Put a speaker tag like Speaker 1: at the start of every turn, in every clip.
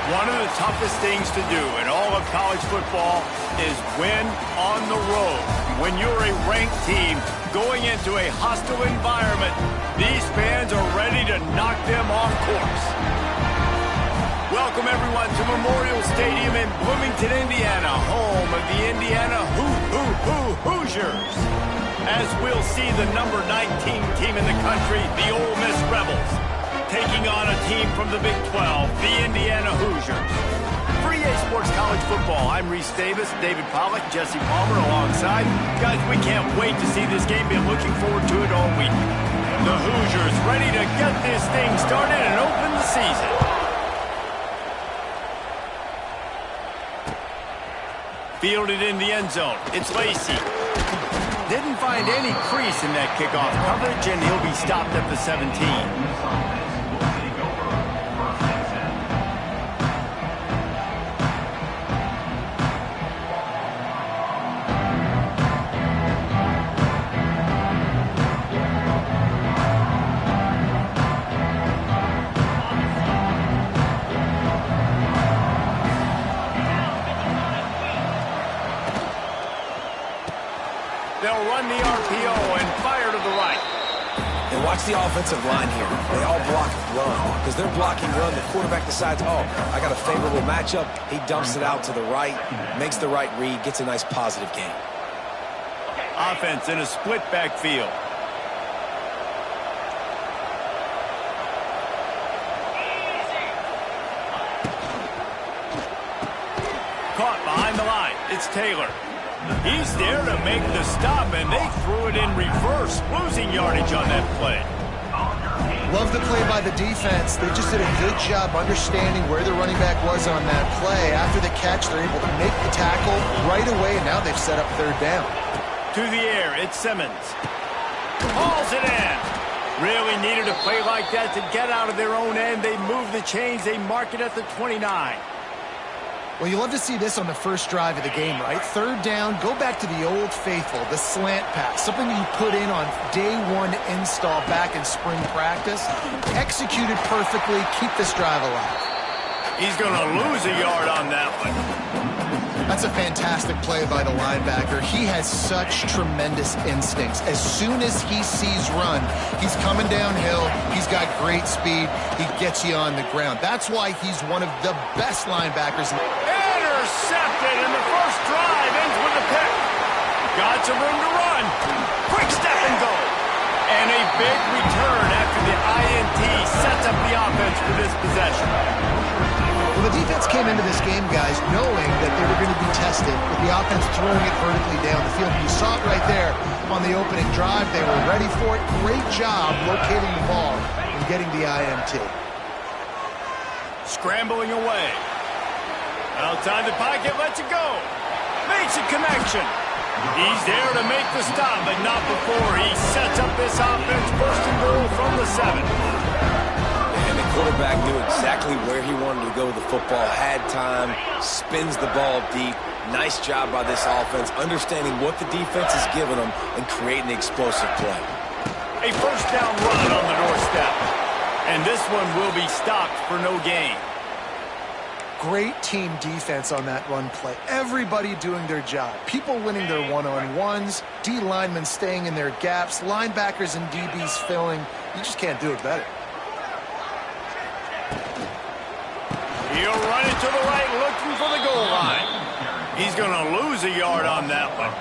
Speaker 1: One of the toughest things to do in all of college football is win on the road. When you're a ranked team going into a hostile environment, these fans are ready to knock them off course. Welcome, everyone, to Memorial Stadium in Bloomington, Indiana, home of the Indiana Hoosiers. As we'll see the number 19 team in the country, the Ole Miss Rebels, taking on a team from the Big 12, the Indiana Hoosiers. For EA Sports College Football, I'm Reese Davis, David Pollack, Jesse Palmer alongside. Guys, we can't wait to see this game. Been looking forward to it all week. The Hoosiers ready to get this thing started and open the season. Fielded in the end zone. It's Lacey. Didn't find any crease in that kickoff coverage, and he'll be stopped at the 17. They'll run the RPO and fire to the right.
Speaker 2: And watch the offensive line here. They all block run. Because they're blocking run, the quarterback decides, oh, I got a favorable matchup. He dumps it out to the right, makes the right read, gets a nice positive gain.
Speaker 1: Offense in a split backfield. Caught behind the line. It's Taylor. He's there to make the stop, and they threw it in reverse, losing yardage on that play.
Speaker 3: Love the play by the defense. They just did a good job understanding where the running back was on that play. After the catch, they're able to make the tackle right away, and now they've set up third down.
Speaker 1: To the air, it's Simmons. Hauls it in. Really needed a play like that to get out of their own end. They move the chains. They mark it at the 29.
Speaker 3: Well, you love to see this on the first drive of the game, right? Third down, go back to the old faithful, the slant pass, something you put in on day one install back in spring practice. Executed perfectly, keep this drive alive.
Speaker 1: He's going to lose a yard on that one.
Speaker 3: That's a fantastic play by the linebacker. He has such tremendous instincts. As soon as he sees run, he's coming downhill. He's got great speed. He gets you on the ground. That's why he's one of the best linebackers.
Speaker 1: Intercepted, and the first drive ends with a pick. Got some room to run. Quick step and go. And a big return after the INT sets up the offense for this possession.
Speaker 3: Well, the defense came into this game, guys, knowing that they were going to be tested with the offense throwing it vertically down the field. You saw it right there on the opening drive. They were ready for it. Great job locating the ball and getting the INT.
Speaker 1: Scrambling away. Outside the pocket, lets it go. Makes a connection. He's there to make the stop, but not before he sets up this offense first and goal from the 7.
Speaker 2: And the quarterback knew exactly where he wanted to go with the football, had time, spins the ball deep. Nice job by this offense, understanding what the defense is giving them and creating the explosive play.
Speaker 1: A first down run on the doorstep. And this one will be stopped for no gain.
Speaker 3: Great team defense on that run play. Everybody doing their job. People winning their one-on-ones, D linemen staying in their gaps, linebackers and DBs filling. You just can't do it better.
Speaker 1: He'll run it to the right, looking for the goal line. He's going to lose a yard on that one.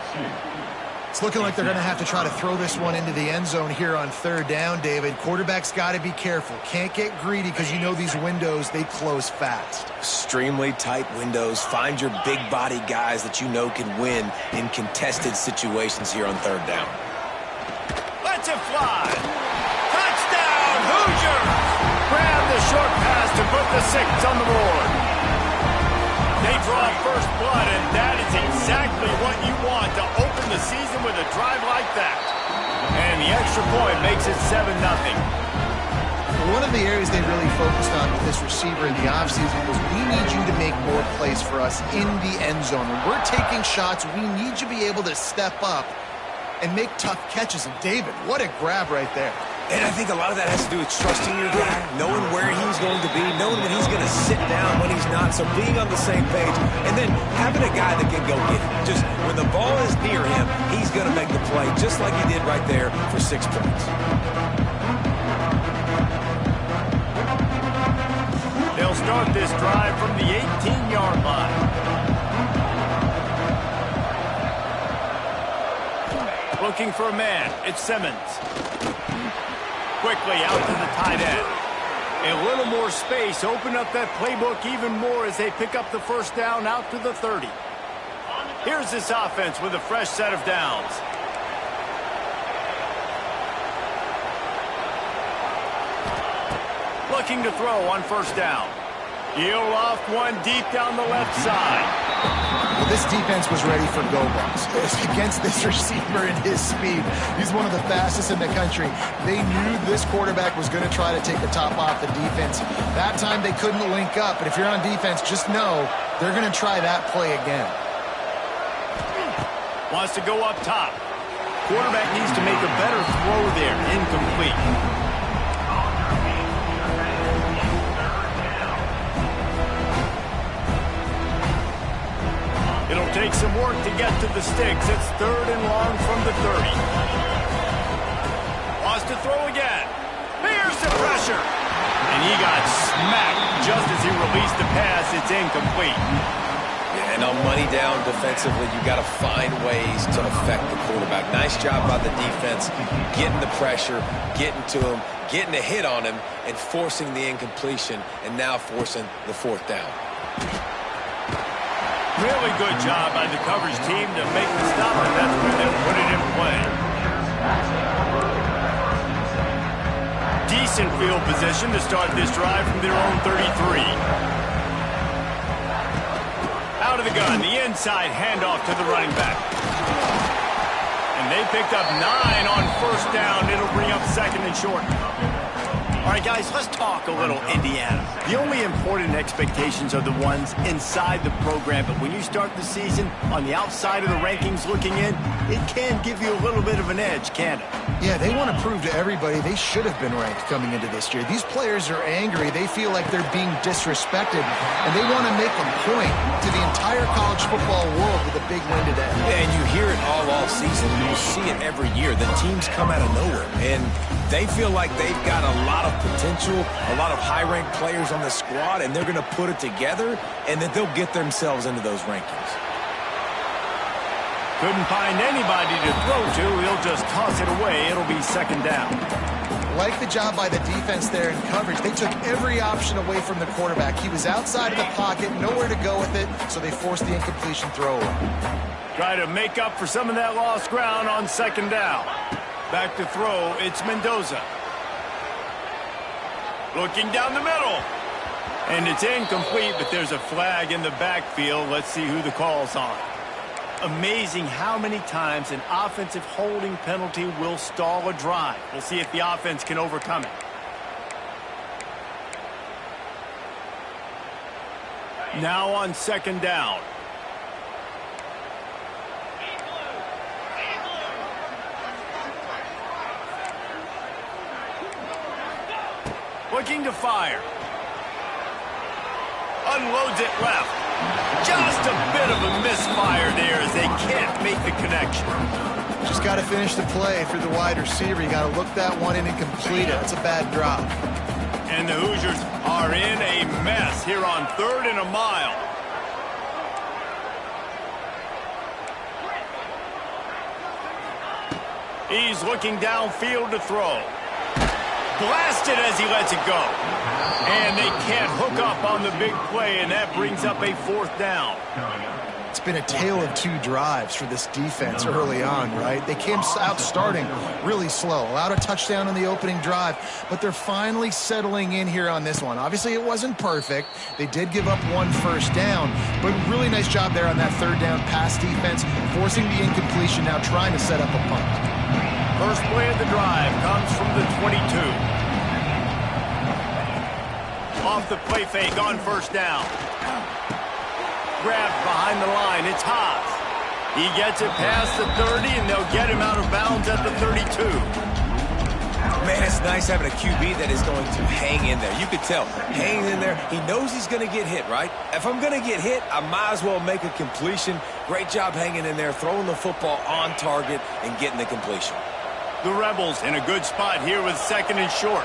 Speaker 3: It's looking like they're going to have to try to throw this one into the end zone here on third down, David. Quarterback's got to be careful. Can't get greedy because you know these windows, they close fast.
Speaker 2: Extremely tight windows. Find your big body guys that you know can win in contested situations here on third down.
Speaker 1: Let's it fly. Touchdown, Hoosiers! Grab the short pass to put the 6 on the board. They draw first blood, and that is exactly what you want to open the season with a drive like that. And the extra point makes it 7-0.
Speaker 3: One of the areas they really focused on with this receiver in the offseason was we need you to make more plays for us in the end zone. When we're taking shots, we need you to be able to step up and make tough catches. And David, what a grab right there.
Speaker 2: And I think a lot of that has to do with trusting your guy, knowing where he's going to be, knowing when he's going to sit down, when he's not, so being on the same page, and then having a guy that can go get it. Just when the ball is near him, he's going to make the play, just like he did right there for 6 points.
Speaker 1: They'll start this drive from the 18-yard line. Looking for a man. It's Simmons. Quickly out to the tight end. A little more space. Open up that playbook even more as they pick up the first down out to the 30. Here's this offense with a fresh set of downs. Looking to throw on first down. He'll off one deep down the left side.
Speaker 3: Well, this defense was ready for go-balls. Against this receiver and his speed, he's one of the fastest in the country. They knew this quarterback was going to try to take the top off the defense. That time they couldn't link up, but if you're on defense, just know they're going to try that play again.
Speaker 1: Wants to go up top. Quarterback needs to make a better throw there. Incomplete. It'll take some work to get to the sticks. It's 3rd and long from the 30. Wants to throw again. Here's the pressure. And he got smacked just as he released the pass. It's incomplete.
Speaker 2: Yeah, and on money down defensively, you got to find ways to affect the quarterback. Nice job by the defense, getting the pressure, getting to him, getting a hit on him, and forcing the incompletion, and now forcing the 4th down.
Speaker 1: Really good job by the coverage team to make the stop, and that's where they'll put it in play. Decent field position to start this drive from their own 33. Out of the gun, the inside handoff to the running back. And they picked up 9 on first down. It'll bring up 2nd and short. All right, guys, let's talk a little Indiana. The only important expectations are the ones inside the program, but when you start the season on the outside of the rankings looking in, it can give you a little bit of an edge, can't it?
Speaker 3: Yeah, they want to prove to everybody they should have been ranked coming into this year. These players are angry. They feel like they're being disrespected, and they want to make a point to the entire college football world with a big win today.
Speaker 2: Yeah, and you hear it all season. You see it every year. The teams come out of nowhere, and they feel like they've got a lot of potential, a lot of high-ranked players on the squad, and they're going to put it together, and that they'll get themselves into those rankings.
Speaker 1: Couldn't find anybody to throw to. He'll just toss it away. It'll be 2nd down.
Speaker 3: Like the job by the defense there in coverage. They took every option away from the quarterback. He was outside of the pocket, nowhere to go with it, so they forced the incompletion throwaway.
Speaker 1: Try to make up for some of that lost ground on 2nd down. Back to throw, it's Mendoza. Looking down the middle. And it's incomplete, but there's a flag in the backfield. Let's see who the call's on. Amazing how many times an offensive holding penalty will stall a drive. We'll see if the offense can overcome it. Now on 2nd down. Looking to fire. Unloads it left. Just a bit of a misfire there as they can't make the connection.
Speaker 3: Just got to finish the play for the wide receiver. You got to look that one in and complete it. That's a bad drop.
Speaker 1: And the Hoosiers are in a mess here on 3rd and a mile. He's looking downfield to throw. Blasted as he lets it go. And they can't hook up on the big play, and that brings up a 4th down.
Speaker 3: It's been a tale of 2 drives for this defense early on, right? They came out starting really slow, allowed a touchdown on the opening drive, but they're finally settling in here on this one. Obviously, it wasn't perfect. They did give up 1 first down, but really nice job there on that 3rd down pass defense, forcing the incompletion, now trying to set up a punt.
Speaker 1: First play of the drive comes from the 22. Off the play fake on first down. Grabbed behind the line. It's Haas. He gets it past the 30, and they'll get him out of bounds at the 32.
Speaker 2: Man, it's nice having a QB that is going to hang in there. You could tell, hanging in there. He knows he's going to get hit, right? If I'm going to get hit, I might as well make a completion. Great job hanging in there, throwing the football on target and getting the completion.
Speaker 1: The Rebels in a good spot here with 2nd and short.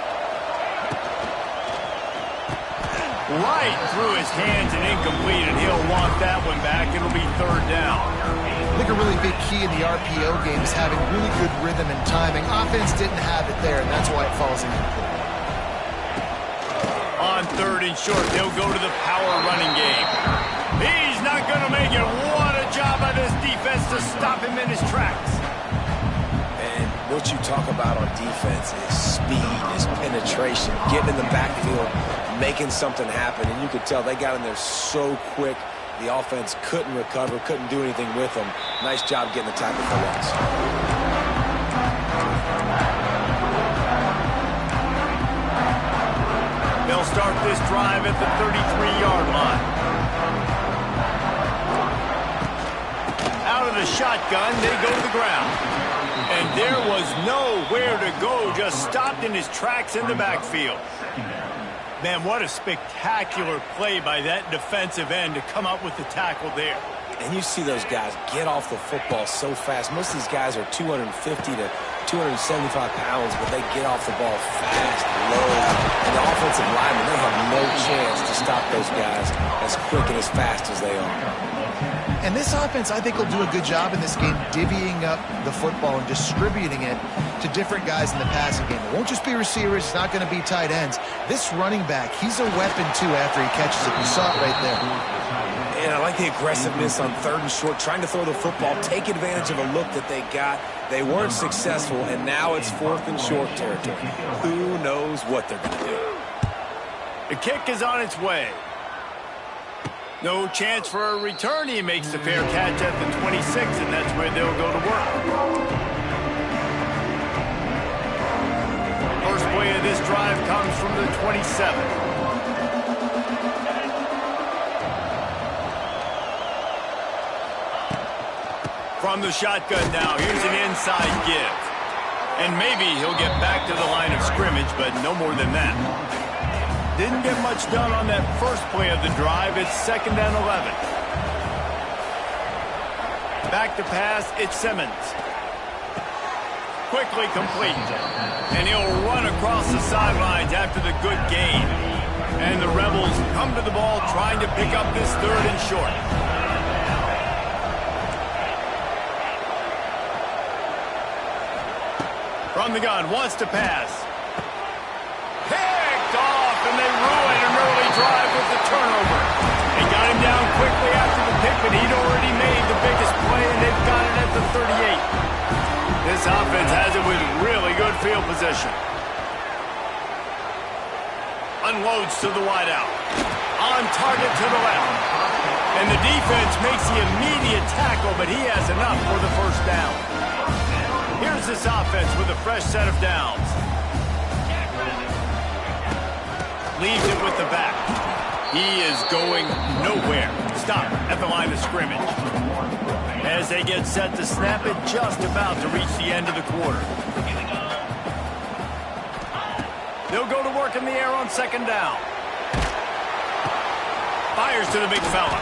Speaker 1: Right through his hands and incomplete, and he'll want that one back. It'll be 3rd down.
Speaker 3: I think a really big key in the RPO game is having really good rhythm and timing. Offense didn't have it there, and that's why it falls incomplete.
Speaker 1: On 3rd and short, they'll go to the power running game. He's not going to make it. What a job by this defense to stop him in his tracks.
Speaker 2: And what you talk about on defense is speed, is penetration, getting in the backfield, making something happen. And you could tell they got in there so quick. The offense couldn't recover, couldn't do anything with them. Nice job getting the tackle for loss.
Speaker 1: They'll start this drive at the 33-yard line. Out of the shotgun, they go to the ground. And there was nowhere to go, just stopped in his tracks in the backfield. Man, what a spectacular play by that defensive end to come up with the tackle there.
Speaker 2: And you see those guys get off the football so fast. Most of these guys are 250 to 275 pounds, but they get off the ball fast, low. And the offensive linemen, they have no chance to stop those guys as quick and as fast as they are.
Speaker 3: And this offense, I think, will do a good job in this game divvying up the football and distributing it to different guys in the passing game. It won't just be receivers. It's not going to be tight ends. This running back, he's a weapon, too, after he catches it. You saw it right there.
Speaker 2: And I like the aggressiveness on 3rd and short, trying to throw the football, take advantage of a look that they got. They weren't successful, and now it's 4th and short territory. Who knows what they're going to do?
Speaker 1: The kick is on its way. No chance for a return. He makes the fair catch at the 26, and that's where they'll go to work. First play of this drive comes from the 27. From the shotgun now, here's an inside give. And maybe he'll get back to the line of scrimmage, but no more than that. Didn't get much done on that first play of the drive. It's 2nd and 11. Back to pass, it's Simmons. Quickly complete. And he'll run across the sidelines after the good gain. And the Rebels come to the ball trying to pick up this 3rd and short. From the gun, wants to pass. Picked off, and they ruin an early drive with the turnover. They got him down quickly after the pick, but he'd already made the biggest play, and they've got it at the 38. This offense has it with really good field position. Unloads to the wideout. On target to the left. And the defense makes the immediate tackle, but he has enough for the 1st down. Here's this offense with a fresh set of downs. Leaves it with the back. He is going nowhere. Stop at the line of scrimmage. As they get set to snap it, just about to reach the end of the quarter. They'll go to work in the air on 2nd down. Fires to the big fella.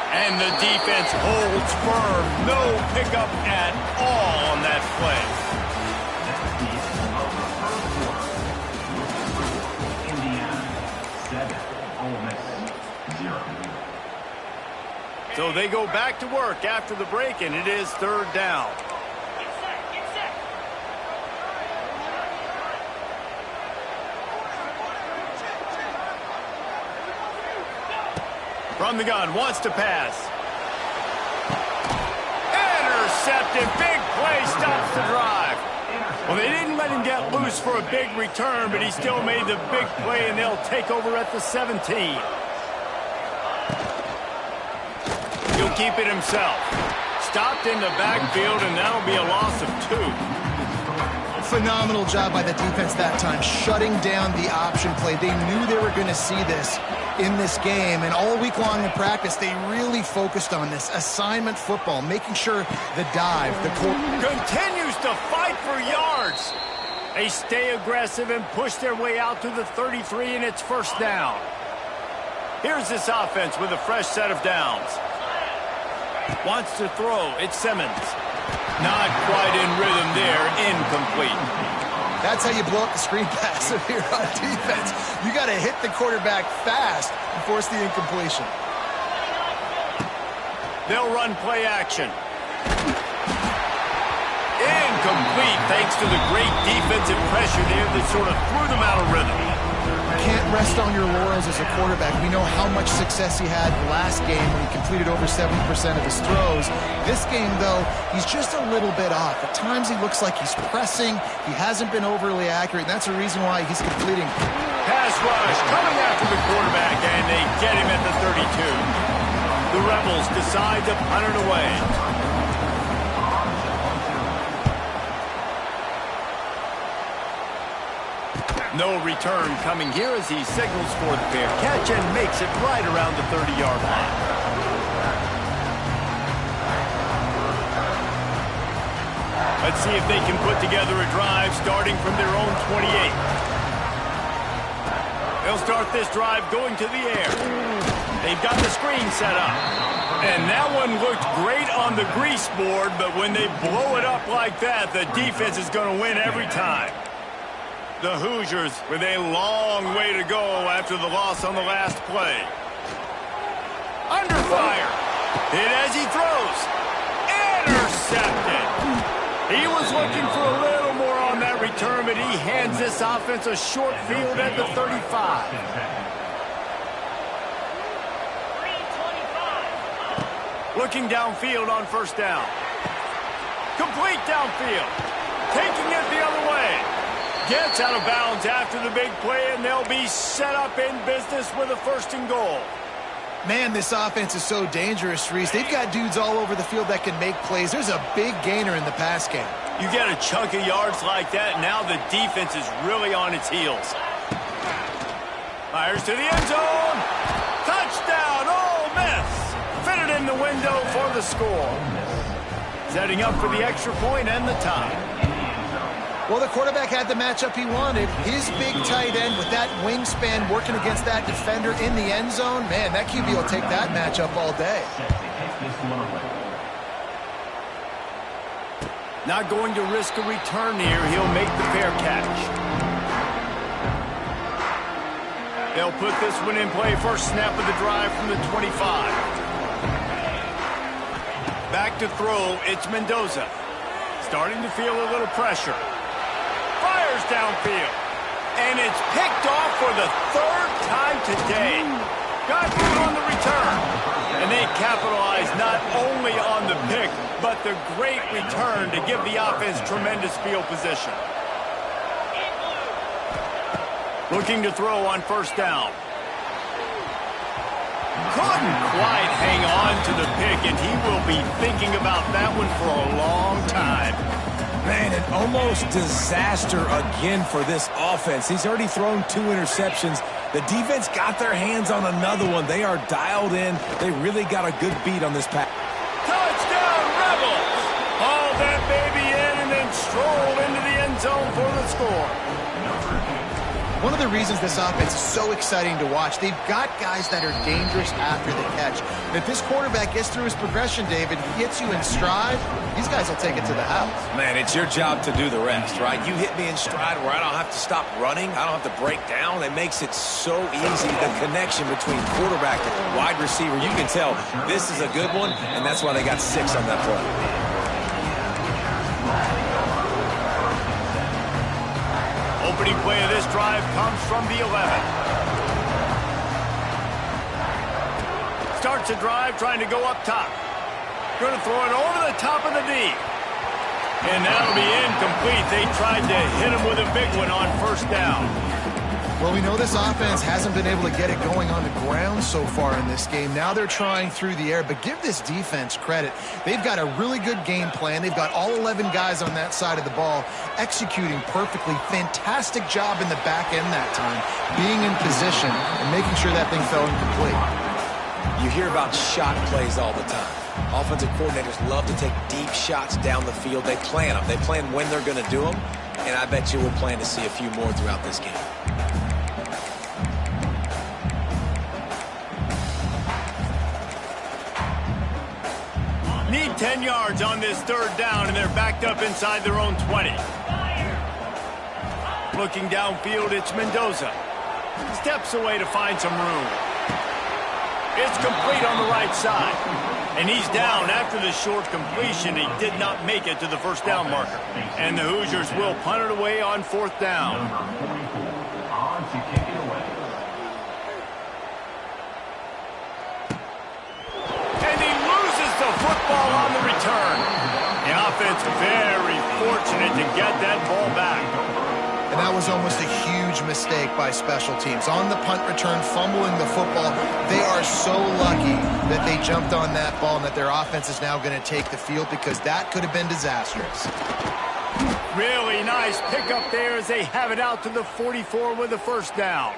Speaker 1: And the defense holds firm. No pickup at all on that play. So they go back to work after the break, and it is 3rd down. From the gun, wants to pass. Intercepted, big play, stops the drive. Well, they didn't let him get loose for a big return, but he still made the big play, and they'll take over at the 17. He'll keep it himself. Stopped in the backfield, and that'll be a loss of 2.
Speaker 3: Phenomenal job by the defense that time, shutting down the option play. They knew they were going to see this in this game, and all week long in practice, they really focused on this assignment football, making sure the dive, the
Speaker 1: continues to fight for yards. They stay aggressive and push their way out to the 33, and it's first down. Here's this offense with a fresh set of downs. Wants to throw. It's Simmons. Not quite in rhythm there. Incomplete.
Speaker 3: That's how you blow up the screen pass if you're on defense. You got to hit the quarterback fast and force the incompletion.
Speaker 1: They'll run play action. Incomplete thanks to the great defensive pressure there that sort of threw them out of rhythm.
Speaker 3: Can't rest on your laurels as a quarterback. We know how much success he had last game when he completed over 70% of his throws. This game, though, he's just a little bit off. At times he looks like he's pressing. He hasn't been overly accurate, and that's the reason why he's completing.
Speaker 1: Pass rush coming after the quarterback, and they get him at the 32. The Rebels decide to punt it away. No return coming here as he signals for the fair catch and makes it right around the 30-yard line. Let's see if they can put together a drive starting from their own 28. They'll start this drive going to the air. They've got the screen set up. And that one looked great on the grease board, but when they blow it up like that, the defense is going to win every time. The Hoosiers with a long way to go after the loss on the last play. Under fire. Hit as he throws. Intercepted. He was looking for a little more on that return, but he hands this offense a short field at the 35. Looking downfield on first down. Complete downfield. Taking it the other way. Gets out of bounds after the big play, and they'll be set up in business with a first and goal.
Speaker 3: Man, this offense is so dangerous, Reese. They've got dudes all over the field that can make plays. There's a big gainer in the pass game.
Speaker 1: You get a chunk of yards like that, now the defense is really on its heels. Fires to the end zone. Touchdown, Ole Miss. Fitted in the window for the score. Setting up for the extra point and the tie.
Speaker 3: Well, the quarterback had the matchup he wanted. His big tight end with that wingspan working against that defender in the end zone. Man, that QB will take that matchup all day.
Speaker 1: Not going to risk a return here. He'll make the fair catch. They'll put this one in play. First snap of the drive from the 25. Back to throw. It's Mendoza. Starting to feel a little pressure. Fires downfield. And it's picked off for the third time today. Got through on the return. And they capitalize not only on the pick, but the great return to give the offense tremendous field position. Looking to throw on first down. Couldn't quite hang on to the pick, and he will be thinking about that one for a long time.
Speaker 2: Man, an almost disaster again for this offense. He's already thrown 2 interceptions. The defense got their hands on another one. They are dialed in. They really got a good beat on this pass.
Speaker 1: Touchdown, Rebels! Haul that baby in and then stroll into the end zone for the score.
Speaker 3: One of the reasons this offense is so exciting to watch, they've got guys that are dangerous after the catch. And if this quarterback gets through his progression, David, gets you in stride, these guys will take it to the house.
Speaker 2: Man, it's your job to do the rest, right? You hit me in stride where I don't have to stop running. I don't have to break down. It makes it so easy, the connection between quarterback and wide receiver. You can tell this is a good one, and that's why they got 6 on that play.
Speaker 1: Opening play of this drive comes from the 11. Starts a drive trying to go up top. Going to throw it over the top of the D. And that'll be incomplete. They tried to hit him with a big one on first down.
Speaker 3: Well, we know this offense hasn't been able to get it going on the ground so far in this game. Now they're trying through the air, but give this defense credit. They've got a really good game plan. They've got all 11 guys on that side of the ball executing perfectly. Fantastic job in the back end that time, being in position and making sure that thing fell incomplete.
Speaker 2: You hear about shot plays all the time. Offensive coordinators love to take deep shots down the field. They plan them. They plan when they're going to do them. and I bet you we'll plan to see a few more throughout this game.
Speaker 1: Need 10 yards on this third down, and they're backed up inside their own 20. Looking downfield, it's Mendoza. Steps away to find some room. It's complete on the right side. And he's down after the short completion. He did not make it to the first down marker. And the Hoosiers will punt it away on fourth down. And he loses the football on the return. The offense very fortunate to get that ball back.
Speaker 3: And that was almost a huge mistake by special teams. On the punt return, fumbling the football, they are so lucky that they jumped on that ball and that their offense is now going to take the field, because that could have been disastrous.
Speaker 1: Really nice pickup there as they have it out to the 44 with the first down.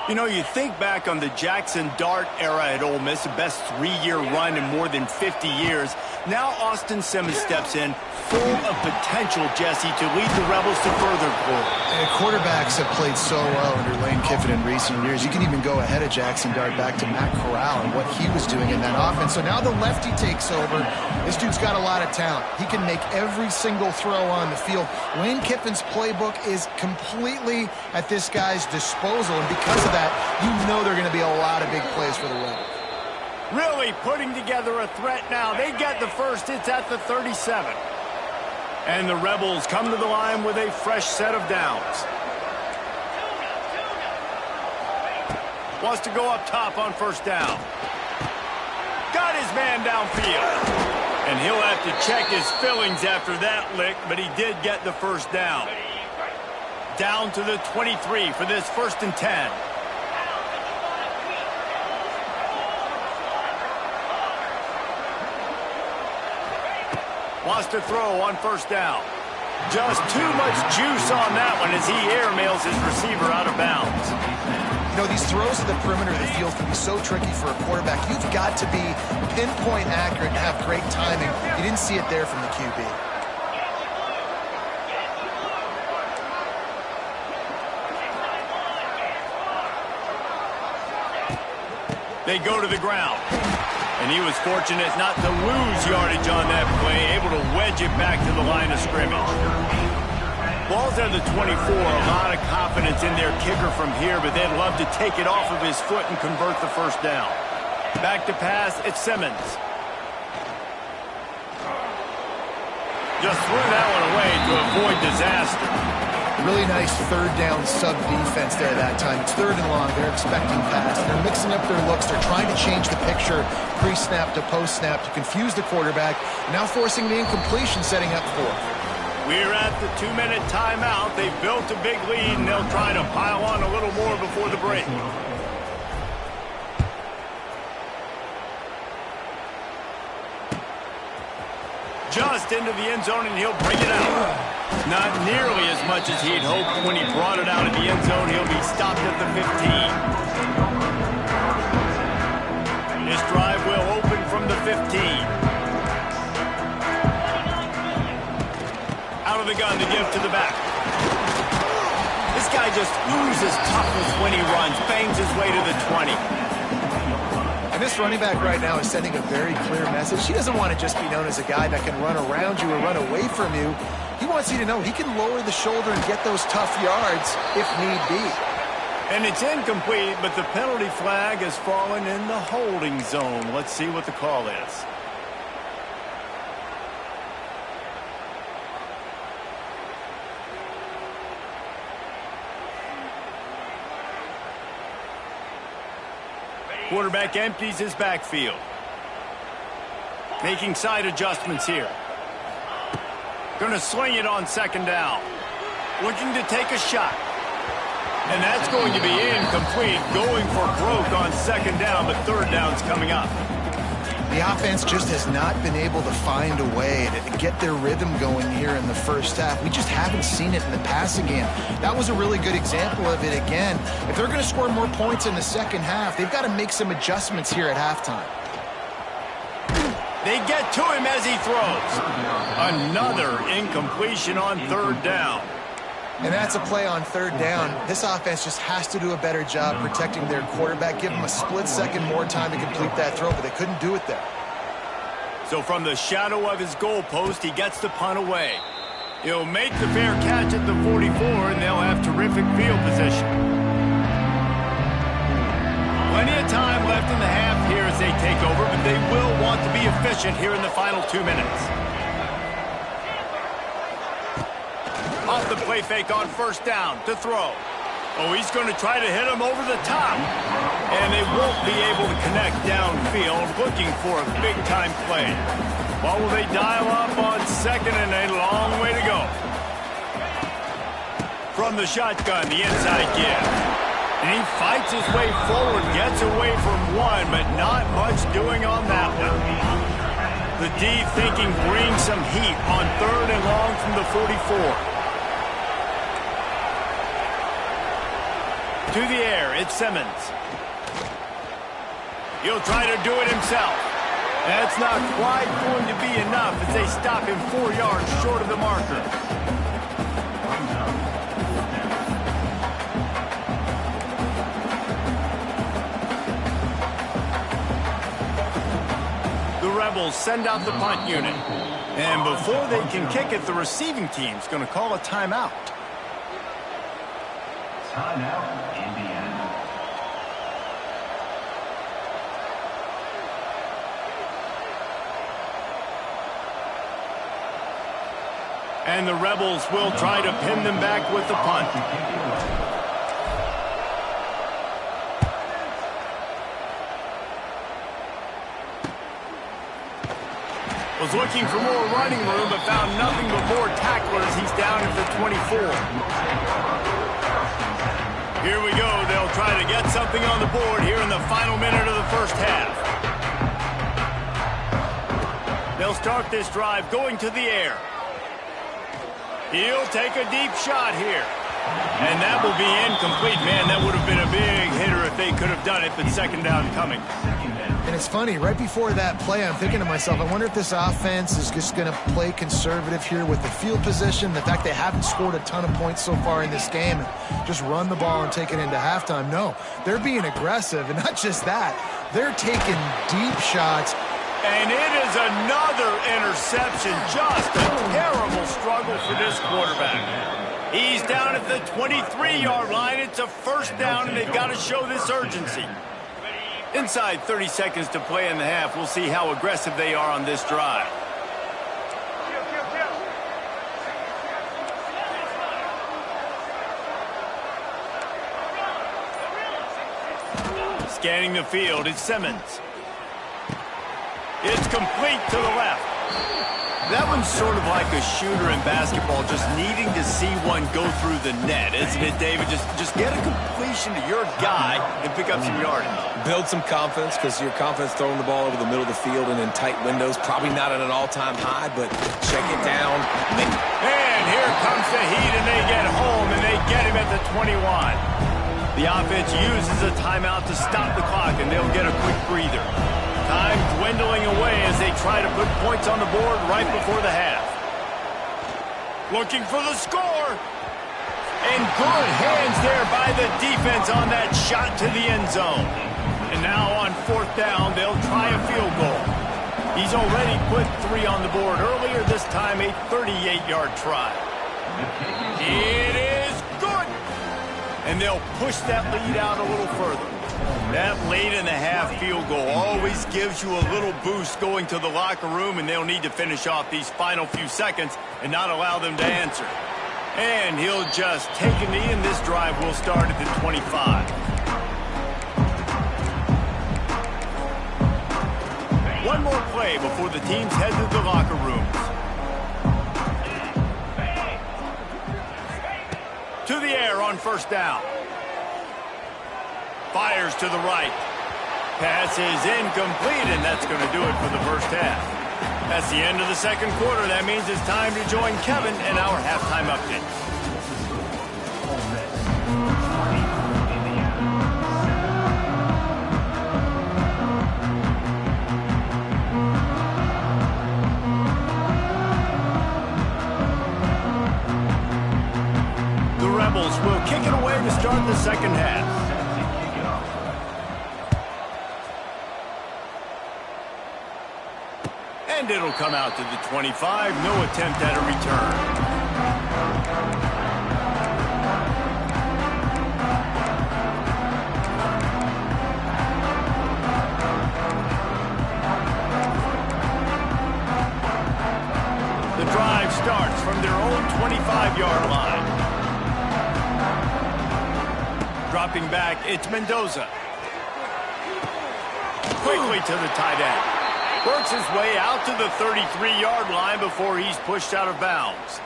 Speaker 1: You know, you think back on the Jackson Dart era at Ole Miss, the best 3-year run in more than 50 years. Now Austin Simmons steps in, full of potential, Jesse, to lead the Rebels to further glory.
Speaker 3: Quarterbacks have played so well under Lane Kiffin in recent years. You can even go ahead of Jackson Dart back to Matt Corral and what he was doing in that offense. So now the lefty takes over. This dude's got a lot of talent. He can make every single throw on the field. Lane Kiffin's playbook is completely at this guy's disposal, and because of that, you know there are going to be a lot of big plays for the Rebels.
Speaker 1: Really putting together a threat now. They get the first. It's at the 37. And the Rebels come to the line with a fresh set of downs. Wants to go up top on first down. Got his man downfield. And he'll have to check his fillings after that lick, but he did get the first down. Down to the 23 for this 1st and 10. Wants to throw on first down. Just too much juice on that one as he airmails his receiver out of bounds.
Speaker 3: You know, these throws to the perimeter of the field can be so tricky for a quarterback. You've got to be pinpoint accurate and have great timing. You didn't see it there from the QB.
Speaker 1: They go to the ground. And he was fortunate not to lose yardage on that play, able to wedge it back to the line of scrimmage. Ball's at the 24, a lot of confidence in their kicker from here, but they'd love to take it off of his foot and convert the first down. Back to pass, it's Simmons. Just threw that one away to avoid disaster.
Speaker 3: Really nice third down sub defense there that time. It's 3rd and long. They're expecting pass. They're mixing up their looks. They're trying to change the picture pre-snap to post-snap to confuse the quarterback. Now forcing the incompletion, setting up 4th.
Speaker 1: We're at the 2-minute timeout. They've built a big lead, and they'll try to pile on a little more before the break. Just into the end zone, and he'll bring it out. Not nearly as much as he'd hoped when he brought it out of the end zone. He'll be stopped at the 15. This drive will open from the 15. Out of the gun to give to the back. This guy just oozes toughness when he runs, bangs his way to the 20.
Speaker 3: And this running back right now is sending a very clear message. He doesn't want to just be known as a guy that can run around you or run away from you. He wants you to know he can lower the shoulder and get those tough yards if need be.
Speaker 1: And it's incomplete, but the penalty flag has fallen in the holding zone. Let's see what the call is. Quarterback empties his backfield. Making side adjustments here. Going to sling it on 2nd down. Looking to take a shot. And that's going to be incomplete. Going for broke on 2nd down, but 3rd down's coming up.
Speaker 3: The offense just has not been able to find a way to get their rhythm going here in the first half. We just haven't seen it in the passing game. That was a really good example of it again. If they're going to score more points in the second half, they've got to make some adjustments here at halftime.
Speaker 1: They get to him as he throws. Another incompletion on third down.
Speaker 3: And that's a play on third down. This offense just has to do a better job protecting their quarterback. Give him a split second more time to complete that throw, but they couldn't do it there.
Speaker 1: So from the shadow of his goalpost, he gets the punt away. He'll make the fair catch at the 44, and they'll have terrific field position. Plenty of time left in the half here as they take over, but they will want to be efficient here in the final 2 minutes. Off the play fake on first down to throw. Oh, he's going to try to hit him over the top. And they won't be able to connect downfield, looking for a big-time play. Well, will they dial up on second and a long way to go? From the shotgun, the inside give. And he fights his way forward, gets away from one, but not much doing on that one. The D thinking brings some heat on third and long from the 44. To the air, it's Simmons. He'll try to do it himself. That's not quite going to be enough as they stop him 4 yards short of the marker. The Rebels send out the punt unit. And before they can kick it, the receiving team's going to call a timeout.
Speaker 4: Timeout, Indiana.
Speaker 1: And the Rebels will try to pin them back with the punt. Was looking for more running room, but found nothing but more tacklers. He's down at the 24. Here we go. They'll try to get something on the board here in the final minute of the first half. They'll start this drive going to the air. He'll take a deep shot here. And that will be incomplete. Man, that would have been a big hitter if they could have done it, but second down coming.
Speaker 3: And it's funny, right before that play, I'm thinking to myself, I wonder if this offense is just going to play conservative here with the field position, the fact they haven't scored a ton of points so far in this game, and just run the ball and take it into halftime. No, they're being aggressive, and not just that, they're taking deep shots.
Speaker 1: And it is another interception. Just a terrible struggle for this quarterback. He's down at the 23-yard line. It's a first down, and they've got to show this urgency. Inside 30 seconds to play in the half. We'll see how aggressive they are on this drive. Scanning the field, it's Simmons. It's complete to the left. That one's sort of like a shooter in basketball, just needing to see one go through the net, isn't it, David? Just get a completion to your guy and pick up some yardage.
Speaker 2: Build some confidence, because your confidence throwing the ball over the middle of the field and in tight windows, probably not at an all-time high, but check it down.
Speaker 1: And here comes the heat, and they get home, and they get him at the 21. The offense uses a timeout to stop the clock, and they'll get a quick breather. Time dwindling away as they try to put points on the board right before the half. Looking for the score. And good hands there by the defense on that shot to the end zone. And now on fourth down, they'll try a field goal. He's already put 3 on the board earlier, this time a 38-yard try. It is good. And they'll push that lead out a little further. That late-in-the-half field goal always gives you a little boost going to the locker room, and they'll need to finish off these final few seconds and not allow them to answer. And he'll just take a knee, and this drive will start at the 25. One more play before the teams head to the locker rooms. To the air on first down. Fires to the right. Pass is incomplete, and that's going to do it for the first half. That's the end of the second quarter. That means it's time to join Kevin in our halftime update. Rebels will kick it away to start the second half. And it'll come out to the 25. No attempt at a return. The drive starts from their own 25-yard line. Dropping back, it's Mendoza. Quickly to the tight end. Works his way out to the 33-yard line before he's pushed out of bounds.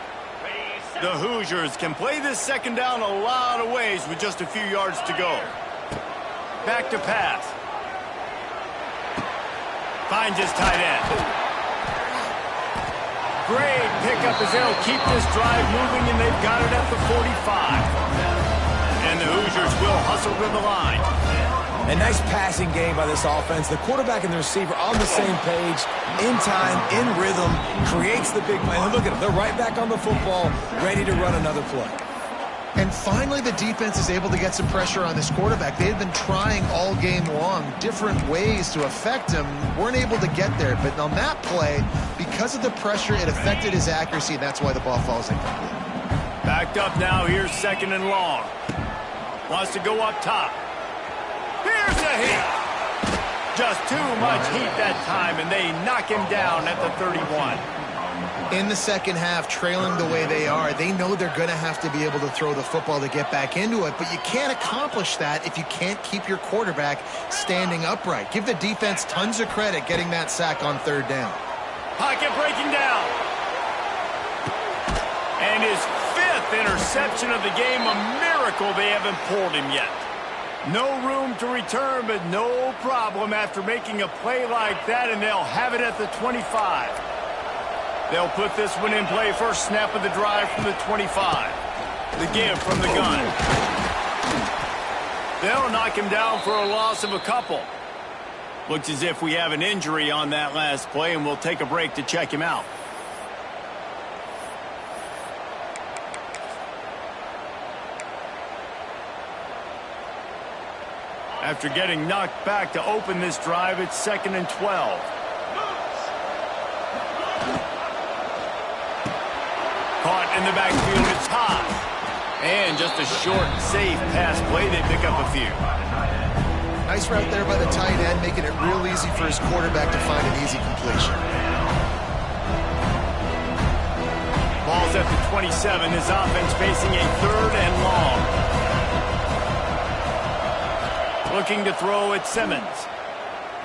Speaker 1: The Hoosiers can play this second down a lot of ways with just a few yards to go. Back to pass. Finds his tight end. Great pickup as they'll keep this drive moving, and they've got it at the 45. And the Hoosiers will hustle to the line.
Speaker 2: A nice passing game by this offense. The quarterback and the receiver on the same page, in time, in rhythm, creates the big play. And look at them. They're right back on the football, ready to run another play.
Speaker 3: And finally, the defense is able to get some pressure on this quarterback. They had been trying all game long different ways to affect him. Weren't able to get there. But on that play, because of the pressure, it affected his accuracy, and that's why the ball falls incomplete.
Speaker 1: Backed up now. Here's second and long. Wants to go up top. Here's a hit. Just too much heat that time, and they knock him down at the 31.
Speaker 3: In the second half, trailing the way they are, they know they're going to have to be able to throw the football to get back into it, but you can't accomplish that if you can't keep your quarterback standing upright. Give the defense tons of credit getting that sack on third down.
Speaker 1: Pocket breaking down. And his fifth interception of the game, a miracle they haven't pulled him yet. No room to return, but no problem after making a play like that, and they'll have it at the 25. They'll put this one in play. First snap of the drive from the 25. The give from the gun. They'll knock him down for a loss of a couple. Looks as if we have an injury on that last play, and we'll take a break to check him out. After getting knocked back to open this drive, it's 2nd and 12. Caught in the backfield, it's high. And just a short, safe pass play. They pick up a few.
Speaker 3: Nice route there by the tight end, making it real easy for his quarterback to find an easy completion.
Speaker 1: Ball's at the 27. His offense facing a 3rd and long. Looking to throw at Simmons.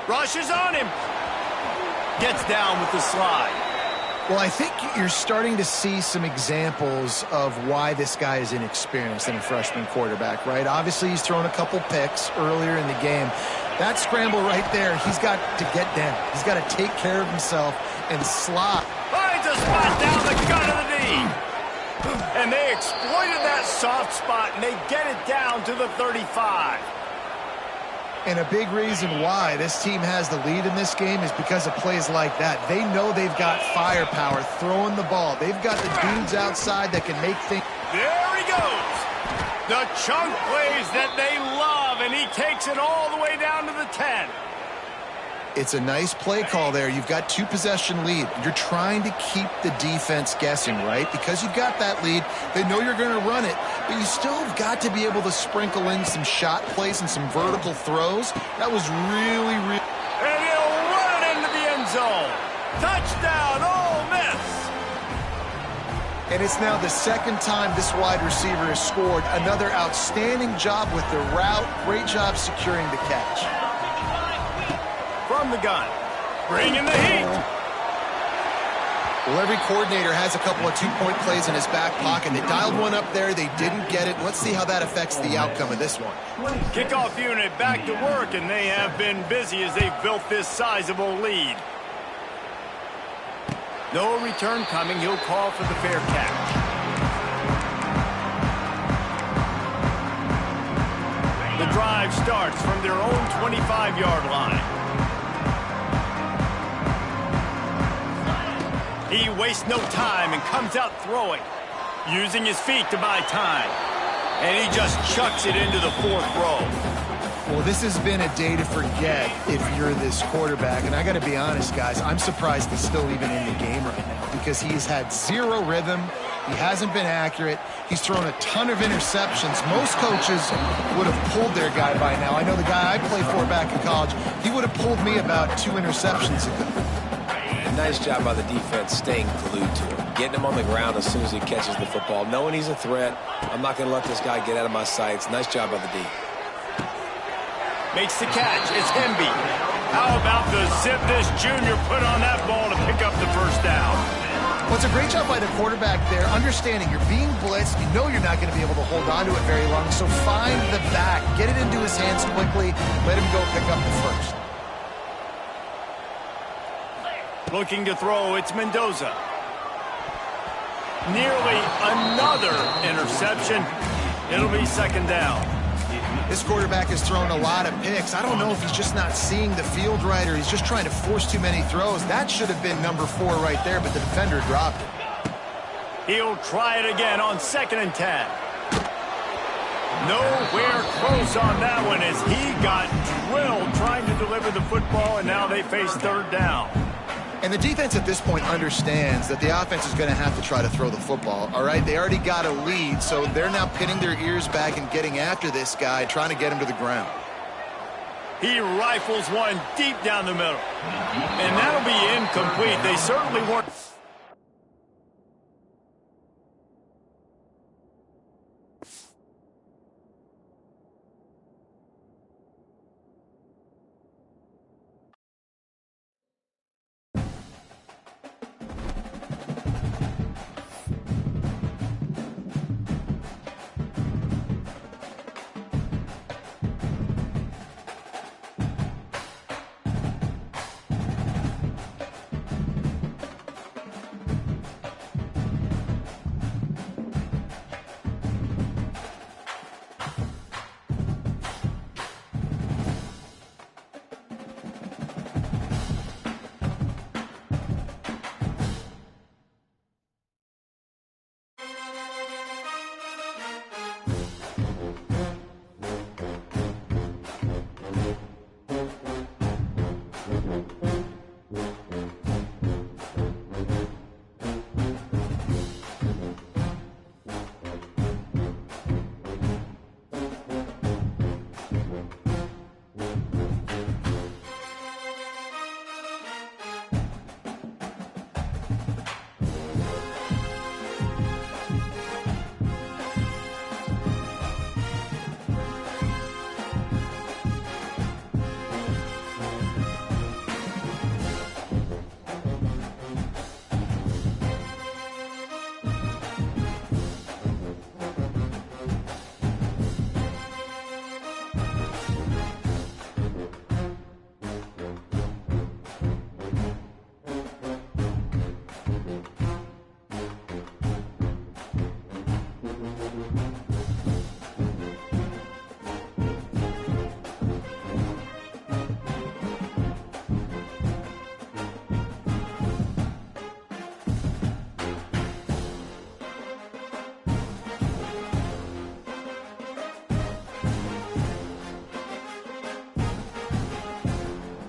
Speaker 1: Rushes on him. Gets down with the slide.
Speaker 3: Well, I think you're starting to see some examples of why this guy is inexperienced in a freshman quarterback, right? Obviously, he's thrown a couple picks earlier in the game. That scramble right there, he's got to get down. He's got to take care of himself and slide.
Speaker 1: Finds a spot down the gut of the knee. And they exploited that soft spot, and they get it down to the 35.
Speaker 3: And a big reason why this team has the lead in this game is because of plays like that. They know they've got firepower throwing the ball. They've got the dudes outside that can make things.
Speaker 1: There he goes. The chunk plays that they love, and he takes it all the way down to the 10.
Speaker 3: It's a nice play call there. You've got 2-possession lead. You're trying to keep the defense guessing, right? Because you've got that lead. They know you're going to run it, but you still have got to be able to sprinkle in some shot plays and some vertical throws. That was really.
Speaker 1: And he'll run it into the end zone. Touchdown, Ole Miss.
Speaker 3: And it's now the second time this wide receiver has scored. Another outstanding job with the route. Great job securing the catch.
Speaker 1: From the gun, bringing the heat.
Speaker 3: Well, every coordinator has a couple of 2-point plays in his back pocket. They dialed one up there. They didn't get it. Let's see how that affects the outcome of this one.
Speaker 1: Kickoff unit back to work, and they have been busy as they've built this sizable lead. No return coming. He'll call for the fair catch. The drive starts from their own 25-yard line. He wastes no time and comes out throwing, using his feet to buy time. And he just chucks it into the 4th row.
Speaker 3: Well, this has been a day to forget if you're this quarterback. And I got to be honest, guys, I'm surprised he's still even in the game right now because he's had zero rhythm. He hasn't been accurate. He's thrown a ton of interceptions. Most coaches would have pulled their guy by now. I know the guy I played for back in college, he would have pulled me about 2 interceptions ago.
Speaker 2: Nice job by the defense staying glued to him, getting him on the ground as soon as he catches the football, knowing he's a threat. I'm not going to let this guy get out of my sights. Nice job by the D.
Speaker 1: Makes the catch. It's Hemby. How about the zip this junior put on that ball to pick up the 1st down?
Speaker 3: Well, it's a great job by the quarterback there, understanding you're being blitzed. You know you're not going to be able to hold on to it very long, so find the back. Get it into his hands quickly. Let him go pick up the 1st.
Speaker 1: Looking to throw, it's Mendoza. Nearly another interception. It'll be 2nd down.
Speaker 3: This quarterback has thrown a lot of picks. I don't know if he's just not seeing the field right or he's just trying to force too many throws. That should have been number 4 right there, but the defender dropped it.
Speaker 1: He'll try it again on 2nd and 10. Nowhere close on that one as he got drilled trying to deliver the football, and now they face 3rd down.
Speaker 3: And the defense at this point understands that the offense is going to have to try to throw the football, all right? They already got a lead, so they're now pinning their ears back and getting after this guy, trying to get him to the ground.
Speaker 1: He rifles one deep down the middle. And that'll be incomplete. They certainly weren't...